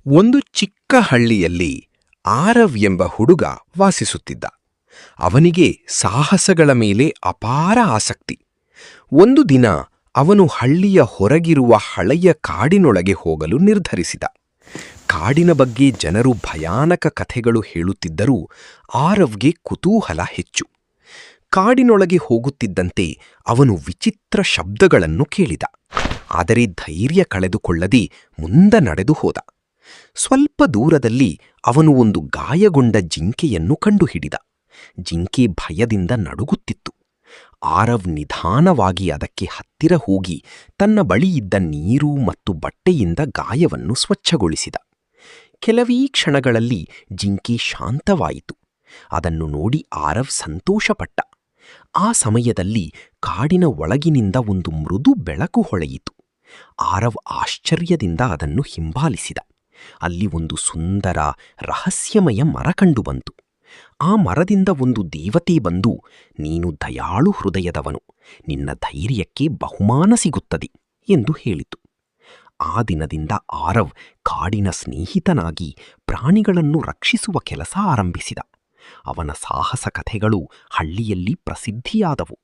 ಒಂದು ಚಿಕ್ಕ ಹಳ್ಳಿಯಲ್ಲಿ ಆರವ್ ಎಂಬ ಹುಡುಗ ವಾಸಿಸುತ್ತಿದ್ದ. ಅವನಿಗೆ ಸಾಹಸಗಳ ಮೇಲೆ ಅಪಾರ ಆಸಕ್ತಿ. ಒಂದು ದಿನ ಅವನು ಹಳ್ಳಿಯ ಹೊರಗಿರುವ ಹಳೆಯ ಕಾಡಿನೊಳಗೆ ಹೋಗಲು ನಿರ್ಧರಿಸಿದ. ಕಾಡಿನ ಬಗ್ಗೆ ಜನರು ಭಯಾನಕ ಕಥೆಗಳು ಹೇಳುತ್ತಿದ್ದರೂ ಆರವ್ಗೆ ಕುತೂಹಲ ಹೆಚ್ಚು. ಕಾಡಿನೊಳಗೆ ಹೋಗುತ್ತಿದ್ದಂತೆ ಅವನು ವಿಚಿತ್ರ ಶಬ್ದಗಳನ್ನು ಕೇಳಿದ. ಆದರೆ ಧೈರ್ಯ ಕಳೆದುಕೊಳ್ಳದೆ ಮುಂದೆ ನಡೆದು ಹೋದ. ಸ್ವಲ್ಪ ದೂರದಲ್ಲಿ ಅವನು ಒಂದು ಗಾಯಗೊಂಡ ಜಿಂಕೆಯನ್ನು ಕಂಡುಹಿಡಿದ. ಜಿಂಕೆ ಭಯದಿಂದ ನಡುಗುತ್ತಿತ್ತು. ಆರವ್ ನಿಧಾನವಾಗಿ ಅದಕ್ಕೆ ಹತ್ತಿರ ಹೋಗಿ ತನ್ನ ಬಳಿಯಿದ್ದ ನೀರು ಮತ್ತು ಬಟ್ಟೆಯಿಂದ ಗಾಯವನ್ನು ಸ್ವಚ್ಛಗೊಳಿಸಿದ. ಕೆಲವೇ ಕ್ಷಣಗಳಲ್ಲಿ ಜಿಂಕೆ ಶಾಂತವಾಯಿತು. ಅದನ್ನು ನೋಡಿ ಆರವ್ ಸಂತೋಷಪಟ್ಟ. ಆ ಸಮಯದಲ್ಲಿ ಕಾಡಿನ ಒಳಗಿನಿಂದ ಒಂದು ಮೃದು ಬೆಳಕು ಹೊಳೆಯಿತು. ಆರವ್ ಆಶ್ಚರ್ಯದಿಂದ ಅದನ್ನು ಹಿಂಬಾಲಿಸಿದ. ಅಲ್ಲಿ ಒಂದು ಸುಂದರ ರಹಸ್ಯಮಯ ಮರ ಕಂಡುಬಂತು. ಆ ಮರದಿಂದ ಒಂದು ದೇವತೆ ಬಂದು, ನೀನು ದಯಾಳು ಹೃದಯದವನು, ನಿನ್ನ ಧೈರ್ಯಕ್ಕೆ ಬಹುಮಾನ ಸಿಗುತ್ತದೆ ಎಂದು ಹೇಳಿತು. ಆ ದಿನದಿಂದ ಆರವ್ ಕಾಡಿನ ಸ್ನೇಹಿತನಾಗಿ ಪ್ರಾಣಿಗಳನ್ನು ರಕ್ಷಿಸುವ ಕೆಲಸ ಆರಂಭಿಸಿದ. ಅವನ ಸಾಹಸ ಕಥೆಗಳು ಹಳ್ಳಿಯಲ್ಲಿ ಪ್ರಸಿದ್ಧಿಯಾದವು.